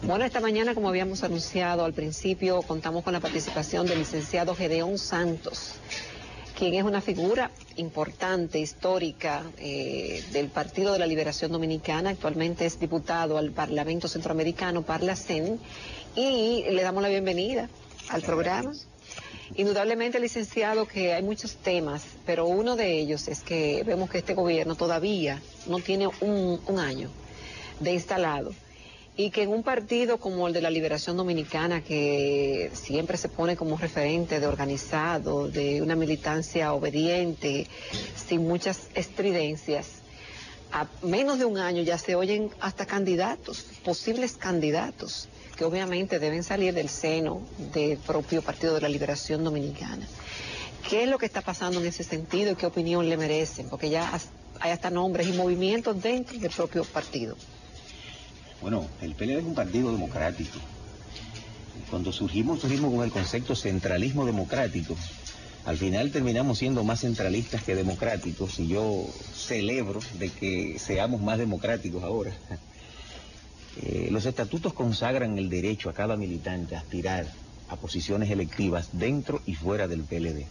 Bueno, esta mañana, como habíamos anunciado al principio, contamos con la participación del licenciado Gedeón Santos, quien es una figura importante, histórica, del Partido de la Liberación Dominicana. Actualmente es diputado al Parlamento Centroamericano, Parlacén, y le damos la bienvenida al programa. Indudablemente, licenciado, que hay muchos temas, pero uno de ellos es que vemos que este gobierno todavía no tiene un año de instalado, y que en un partido como el de la Liberación Dominicana, que siempre se pone como referente de organizado, de una militancia obediente, sin muchas estridencias, a menos de un año ya se oyen hasta candidatos, posibles candidatos, que obviamente deben salir del seno del propio Partido de la Liberación Dominicana. ¿Qué es lo que está pasando en ese sentido y qué opinión le merecen? Porque ya hay hasta nombres y movimientos dentro del propio partido. Bueno, el PLD es un partido democrático. Cuando surgimos con el concepto centralismo democrático. Al final terminamos siendo más centralistas que democráticos, y yo celebro de que seamos más democráticos ahora. Los estatutos consagran el derecho a cada militante a aspirar a posiciones electivas dentro y fuera del PLD.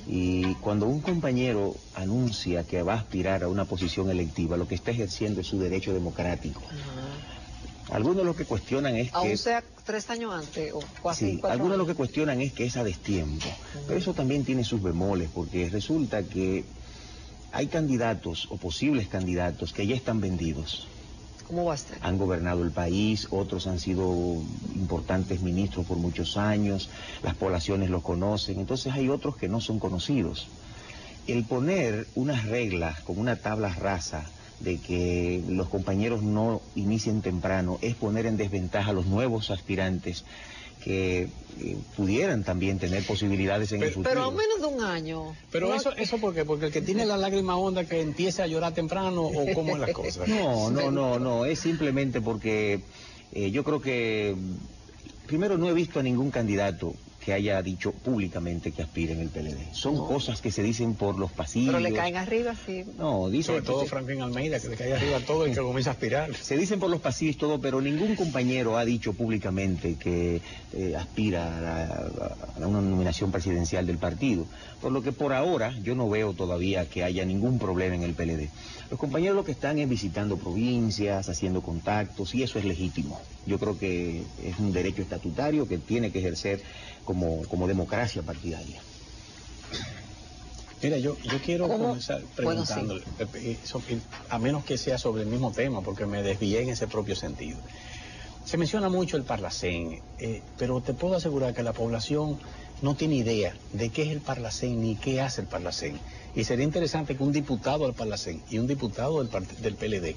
Y cuando un compañero anuncia que va a aspirar a una posición electiva, lo que está ejerciendo es su derecho democrático. Algunos lo que cuestionan es que... Aún sea 3 años antes o casi sí, 4 algunos años. lo que cuestionan es que es a destiempo. Pero eso también tiene sus bemoles, porque resulta que hay candidatos o posibles candidatos que ya están vendidos. ¿Cómo va a ser? Han gobernado el país, otros han sido importantes ministros por muchos años, las poblaciones los conocen, entonces hay otros que no son conocidos. El poner unas reglas como una tabla rasa de que los compañeros no inicien temprano es poner en desventaja a los nuevos aspirantes que pudieran también tener posibilidades en el futuro. Pero a menos de un año. Pero no, eso ¿por qué? Porque el que tiene la lágrima honda que empiece a llorar temprano, o cómo es la cosa. No, es simplemente porque yo creo que primero no he visto a ningún candidato que haya dicho públicamente que aspire en el PLD. Son cosas que se dicen por los pasillos. Pero le caen arriba, sí. No, dice sobre todo Franklin Almeida, que le cae arriba todo el que comienza a aspirar. Se dicen por los pasillos todo, pero ningún compañero ha dicho públicamente que aspira a una nominación presidencial del partido. Por lo que por ahora yo no veo todavía que haya ningún problema en el PLD. Los compañeros lo que están es visitando provincias, haciendo contactos, y eso es legítimo. Yo creo que es un derecho estatutario que tiene que ejercer como democracia partidaria. Mira, yo quiero comenzar preguntándole, bueno, sí. A menos que sea sobre el mismo tema, porque me desvié en ese propio sentido. Se menciona mucho el Parlacén, pero te puedo asegurar que la población no tiene idea de qué es el Parlacén ni qué hace el Parlacén. Y sería interesante que un diputado del Parlacén y un diputado del PLD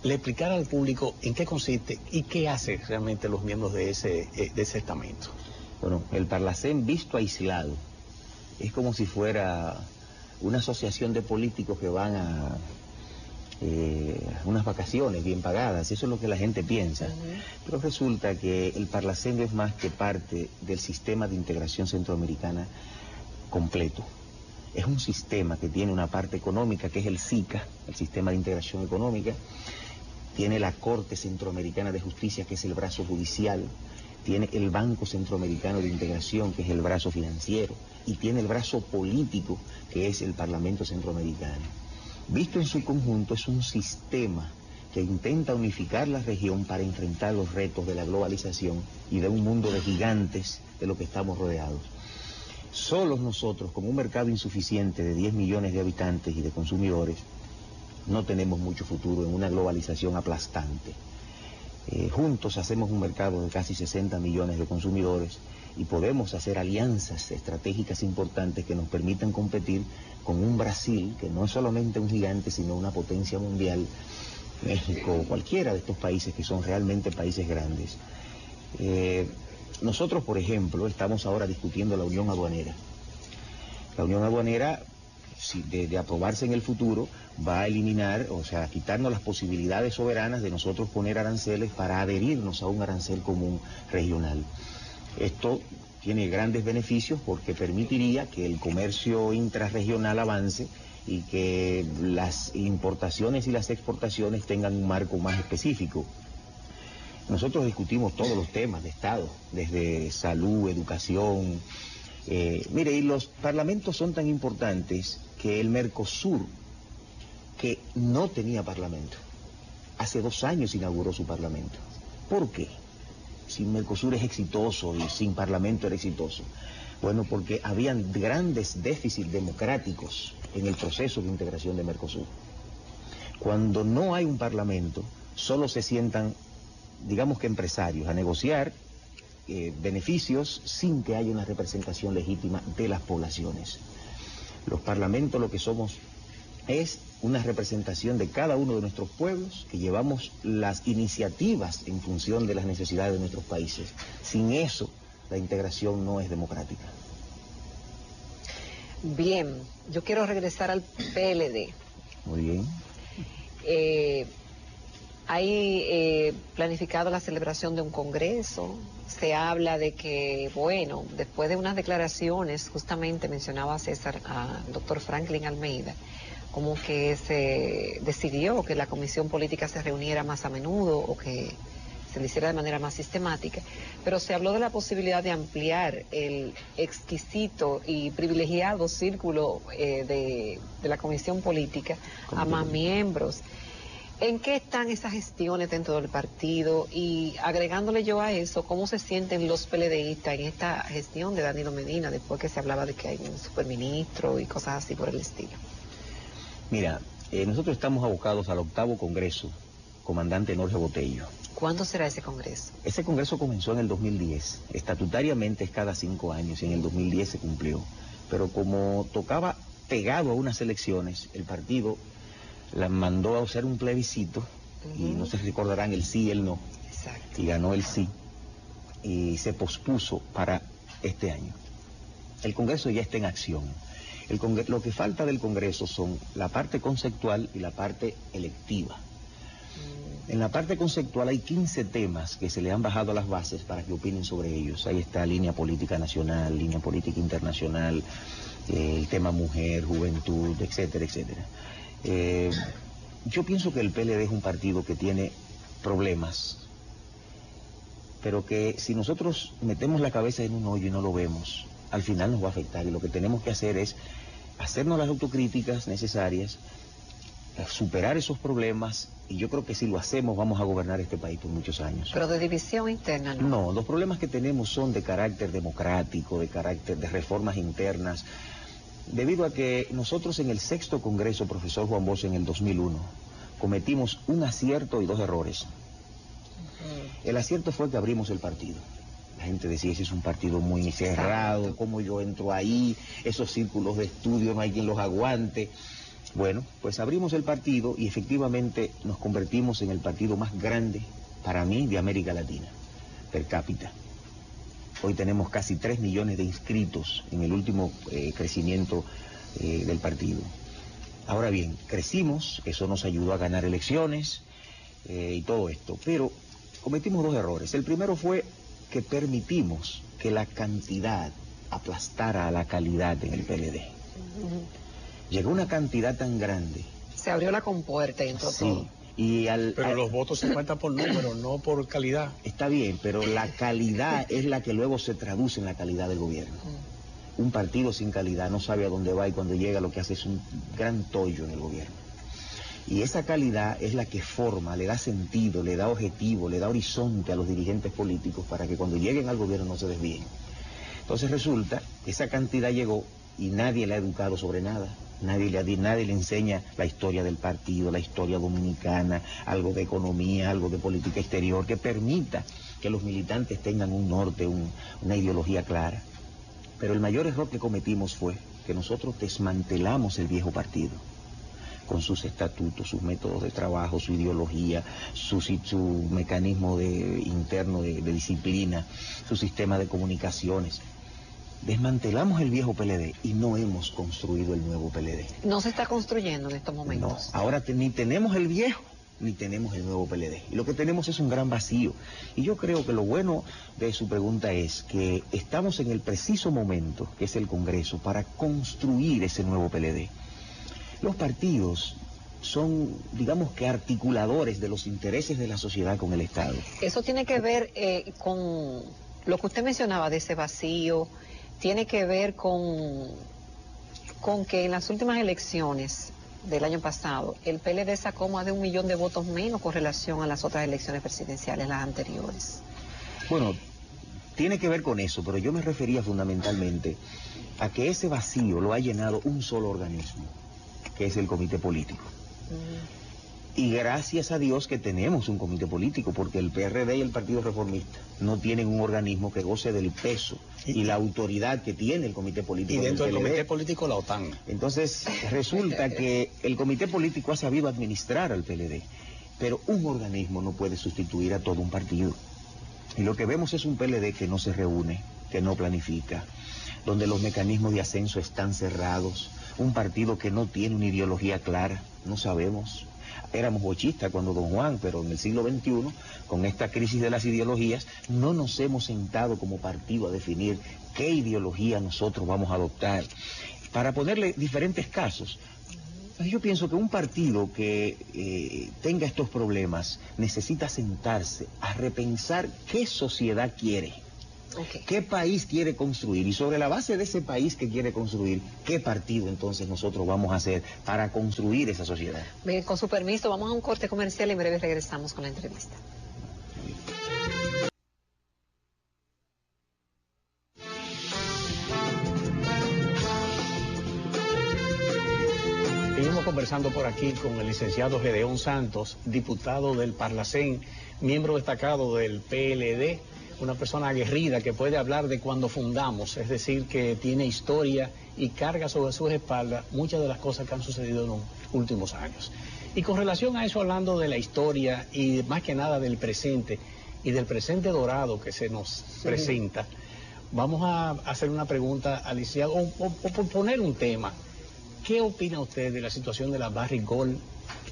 le explicara al público en qué consiste y qué hacen realmente los miembros de ese estamento. Bueno, el Parlacén visto aislado es como si fuera una asociación de políticos que van a unas vacaciones bien pagadas. Eso es lo que la gente piensa. Pero resulta que el Parlacén es más que parte del sistema de integración centroamericana completo. Es un sistema que tiene una parte económica, que es el SICA, el Sistema de Integración Económica. Tiene la Corte Centroamericana de Justicia, que es el brazo judicial. Tiene el Banco Centroamericano de Integración, que es el brazo financiero. Y tiene el brazo político, que es el Parlamento Centroamericano. Visto en su conjunto, es un sistema que intenta unificar la región para enfrentar los retos de la globalización y de un mundo de gigantes de lo que estamos rodeados. Solos nosotros, con un mercado insuficiente de 10 millones de habitantes y de consumidores, no tenemos mucho futuro en una globalización aplastante. Juntos hacemos un mercado de casi 60 millones de consumidores y podemos hacer alianzas estratégicas importantes que nos permitan competir con un Brasil, que no es solamente un gigante, sino una potencia mundial, México, cualquiera de estos países que son realmente países grandes. Nosotros, por ejemplo, estamos ahora discutiendo la unión aduanera. La unión aduanera, si de aprobarse en el futuro, va a eliminar, o sea, quitarnos las posibilidades soberanas de nosotros poner aranceles para adherirnos a un arancel común regional. Esto tiene grandes beneficios porque permitiría que el comercio intrarregional avance y que las importaciones y las exportaciones tengan un marco más específico. Nosotros discutimos todos los temas de Estado, desde salud, educación. Mire, y los parlamentos son tan importantes que el Mercosur, que no tenía parlamento, hace 2 años inauguró su parlamento. ¿Por qué? Si Mercosur es exitoso y sin parlamento era exitoso. Bueno, porque habían grandes déficits democráticos en el proceso de integración de Mercosur. Cuando no hay un parlamento, solo se sientan, digamos que empresarios, a negociar beneficios sin que haya una representación legítima de las poblaciones. Los parlamentos lo que somos es una representación de cada uno de nuestros pueblos, que llevamos las iniciativas en función de las necesidades de nuestros países. Sin eso, la integración no es democrática. Bien, yo quiero regresar al PLD. Muy bien. Hay planificado la celebración de un congreso. Se habla de que, bueno, después de unas declaraciones, justamente mencionaba César al doctor Franklin Almeida, como que se decidió que la comisión política se reuniera más a menudo o que se le hiciera de manera más sistemática, pero se habló de la posibilidad de ampliar el exquisito y privilegiado círculo de la comisión política a más miembros. ¿En qué están esas gestiones dentro del partido? Y agregándole yo a eso, ¿cómo se sienten los PLDistas en esta gestión de Danilo Medina, después que se hablaba de que hay un superministro y cosas así por el estilo? Mira, nosotros estamos abocados al 8º Congreso, comandante Jorge Botello. ¿Cuándo será ese congreso? Ese congreso comenzó en el 2010, estatutariamente es cada 5 años y en el 2010 se cumplió. Pero como tocaba pegado a unas elecciones, el partido la mandó a hacer un plebiscito, y no se recordarán el sí y el no. Exacto. Y ganó el sí, y se pospuso para este año. El Congreso ya está en acción. Lo que falta del Congreso son la parte conceptual y la parte electiva. En la parte conceptual hay 15 temas que se le han bajado a las bases para que opinen sobre ellos. Ahí está línea política nacional, línea política internacional, el tema mujer, juventud, etcétera, etcétera. Yo pienso que el PLD es un partido que tiene problemas, pero que si nosotros metemos la cabeza en un hoyo y no lo vemos, al final nos va a afectar, y lo que tenemos que hacer es hacernos las autocríticas necesarias, superar esos problemas, y yo creo que si lo hacemos vamos a gobernar este país por muchos años. Pero de división interna, ¿no? No, los problemas que tenemos son de carácter democrático, de carácter de reformas internas, debido a que nosotros en el 6º Congreso, profesor Juan Bosch, en el 2001, cometimos un acierto y 2 errores. El acierto fue que abrimos el partido. La gente decía, ese es un partido muy cerrado, ¿cómo yo entro ahí? Esos círculos de estudio no hay quien los aguante. Bueno, pues abrimos el partido y efectivamente nos convertimos en el partido más grande, para mí, de América Latina, per cápita. Hoy tenemos casi 3 millones de inscritos en el último crecimiento del partido. Ahora bien, crecimos, eso nos ayudó a ganar elecciones y todo esto, pero cometimos 2 errores. El primero fue que permitimos que la cantidad aplastara a la calidad en el PLD. Llegó una cantidad tan grande. Se abrió la compuerta y entró todo. Y pero los votos se cuentan por número, no por calidad. Está bien, pero la calidad es la que luego se traduce en la calidad del gobierno. Un partido sin calidad no sabe a dónde va y cuando llega lo que hace es un gran tollo en el gobierno. Y esa calidad es la que forma, le da sentido, le da objetivo, le da horizonte a los dirigentes políticos para que cuando lleguen al gobierno no se desvíen. Entonces resulta que esa cantidad llegó y nadie le ha educado sobre nada. Nadie le enseña la historia del partido, la historia dominicana, algo de economía, algo de política exterior, que permita que los militantes tengan un norte, una ideología clara. Pero el mayor error que cometimos fue que nosotros desmantelamos el viejo partido, con sus estatutos, sus métodos de trabajo, su ideología, su mecanismo interno de disciplina, su sistema de comunicaciones. Desmantelamos el viejo PLD y no hemos construido el nuevo PLD. No se está construyendo en estos momentos. No, ahora ni tenemos el viejo ni tenemos el nuevo PLD. Y lo que tenemos es un gran vacío. Y yo creo que lo bueno de su pregunta es que estamos en el preciso momento, que es el Congreso, para construir ese nuevo PLD. Los partidos son, digamos que articuladores de los intereses de la sociedad con el Estado. Eso tiene que ver con lo que usted mencionaba de ese vacío, tiene que ver con que en las últimas elecciones del año pasado, el PLD sacó más de 1 millón de votos menos con relación a las otras elecciones presidenciales, las anteriores. Bueno, tiene que ver con eso, pero yo me refería fundamentalmente a que ese vacío lo ha llenado un solo organismo, que es el comité político. Y gracias a Dios que tenemos un comité político, porque el PRD y el Partido Reformista no tienen un organismo que goce del peso y la autoridad que tiene el comité político. Y dentro del comité político la OTAN. Entonces resulta que el comité político ha sabido administrar al PLD, pero un organismo no puede sustituir a todo un partido. Y lo que vemos es un PLD que no se reúne, que no planifica, donde los mecanismos de ascenso están cerrados, un partido que no tiene una ideología clara, no sabemos. Éramos bochistas cuando don Juan, pero en el siglo XXI, con esta crisis de las ideologías, no nos hemos sentado como partido a definir qué ideología nosotros vamos a adoptar. Para ponerle diferentes casos, yo pienso que un partido que tenga estos problemas necesita sentarse a repensar qué sociedad quiere. ¿Qué país quiere construir? Y sobre la base de ese país que quiere construir, ¿qué partido entonces nosotros vamos a hacer para construir esa sociedad? Bien, con su permiso, vamos a un corte comercial y en breve regresamos con la entrevista. Seguimos conversando por aquí con el licenciado Gedeón Santos, diputado del Parlacén, miembro destacado del PLD, una persona aguerrida que puede hablar de cuando fundamos, es decir, que tiene historia y carga sobre sus espaldas muchas de las cosas que han sucedido en los últimos años. Y con relación a eso, hablando de la historia y más que nada del presente y del presente dorado que se nos presenta, vamos a hacer una pregunta al licenciado, o poner un tema. ¿Qué opina usted de la situación de la Barrick Gold,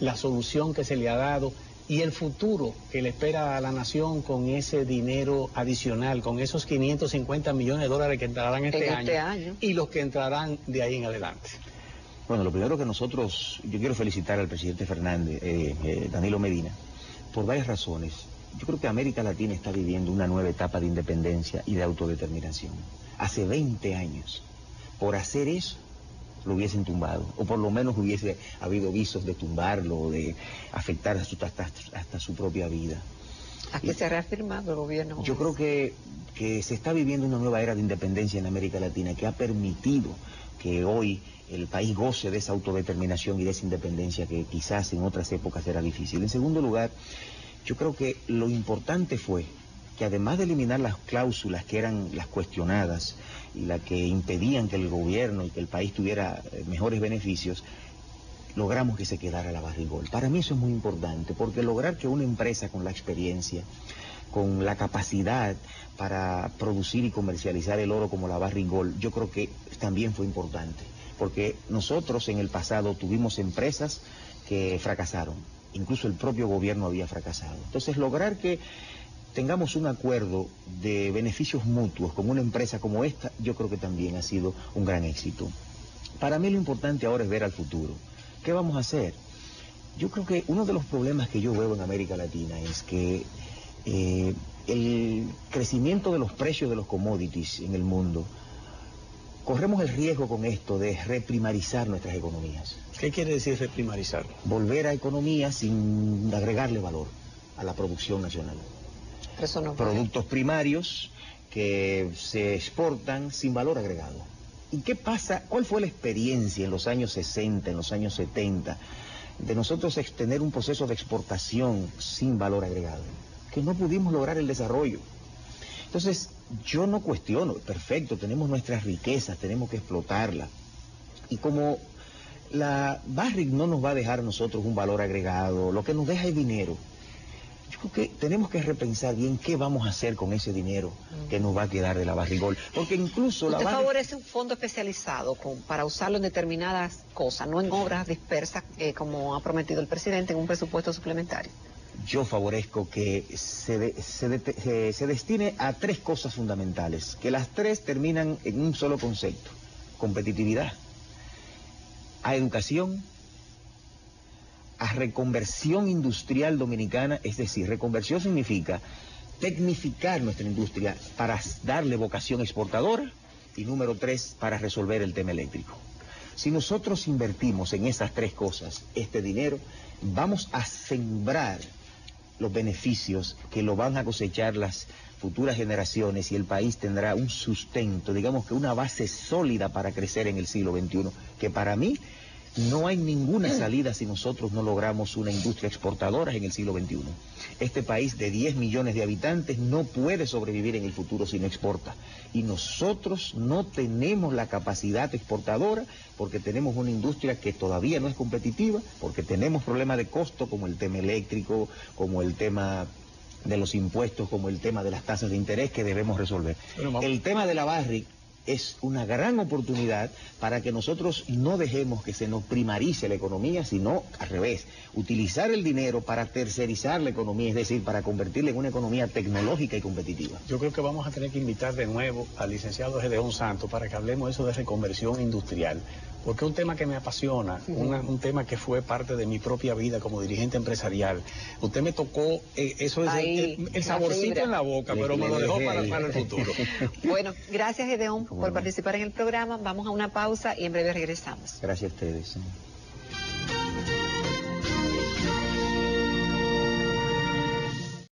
la solución que se le ha dado y el futuro que le espera a la nación con ese dinero adicional, con esos 550 millones de dólares que entrarán este año y los que entrarán de ahí en adelante? Bueno, lo primero que yo quiero felicitar al presidente Fernández, Danilo Medina, por varias razones. Yo creo que América Latina está viviendo una nueva etapa de independencia y de autodeterminación. Hace 20 años, por hacer eso, lo hubiesen tumbado, o por lo menos hubiese habido visos de tumbarlo, o de afectar hasta su propia vida. Aquí se ha reafirmado el gobierno. Yo creo que se está viviendo una nueva era de independencia en América Latina que ha permitido que hoy el país goce de esa autodeterminación y de esa independencia que quizás en otras épocas era difícil. En segundo lugar, yo creo que lo importante fue que además de eliminar las cláusulas que eran las cuestionadas y las que impedían que el gobierno y que el país tuviera mejores beneficios, logramos que se quedara la Barrick Gold. Para mí eso es muy importante, porque lograr que una empresa con la experiencia, con la capacidad para producir y comercializar el oro como la Barrick Gold, yo creo que también fue importante, porque nosotros en el pasado tuvimos empresas que fracasaron, incluso el propio gobierno había fracasado. Entonces lograr que tengamos un acuerdo de beneficios mutuos con una empresa como esta, yo creo que también ha sido un gran éxito. Para mí lo importante ahora es ver al futuro. ¿Qué vamos a hacer? Yo creo que uno de los problemas que yo veo en América Latina es que el crecimiento de los precios de los commodities en el mundo, corremos el riesgo con esto de reprimarizar nuestras economías. ¿Qué quiere decir reprimarizar? Volver a economías sin agregarle valor a la producción nacional. Eso no Productos primarios que se exportan sin valor agregado. ¿Y qué pasa? ¿Cuál fue la experiencia en los años 60, en los años 70, de nosotros tener un proceso de exportación sin valor agregado? Que no pudimos lograr el desarrollo. Entonces, yo no cuestiono, perfecto, tenemos nuestras riquezas, tenemos que explotarlas. Y como la Barrick no nos va a dejar a nosotros un valor agregado, lo que nos deja es dinero. Yo creo que tenemos que repensar bien qué vamos a hacer con ese dinero que nos va a quedar de la Barrick Gold. Porque incluso ¿Usted favorece un fondo especializado para usarlo en determinadas cosas, no en obras dispersas, como ha prometido el presidente, en un presupuesto suplementario? Yo favorezco que se destine a 3 cosas fundamentales, que las 3 terminan en un solo concepto: competitividad, a educación, a reconversión industrial dominicana, es decir, reconversión significa tecnificar nuestra industria para darle vocación exportadora y número 3, para resolver el tema eléctrico. Si nosotros invertimos en esas 3 cosas este dinero, vamos a sembrar los beneficios que lo van a cosechar las futuras generaciones y el país tendrá un sustento, digamos que una base sólida para crecer en el siglo XXI, que para mí no hay ninguna salida si nosotros no logramos una industria exportadora en el siglo XXI. Este país de 10 millones de habitantes no puede sobrevivir en el futuro si no exporta. Y nosotros no tenemos la capacidad exportadora porque tenemos una industria que todavía no es competitiva, porque tenemos problemas de costo como el tema eléctrico, como el tema de los impuestos, como el tema de las tasas de interés que debemos resolver. El tema de la Barrick es una gran oportunidad para que nosotros no dejemos que se nos primarice la economía, sino al revés, utilizar el dinero para tercerizar la economía, es decir, para convertirla en una economía tecnológica y competitiva. Yo creo que vamos a tener que invitar de nuevo al licenciado Gedeón Santos para que hablemos eso de reconversión industrial, porque es un tema que me apasiona, un tema que fue parte de mi propia vida como dirigente empresarial. Usted me tocó, eso es el saborcito en la boca, pero me lo dejó para el futuro. Bueno, gracias Gedeón por participar en el programa. Vamos a una pausa y en breve regresamos. Gracias a ustedes.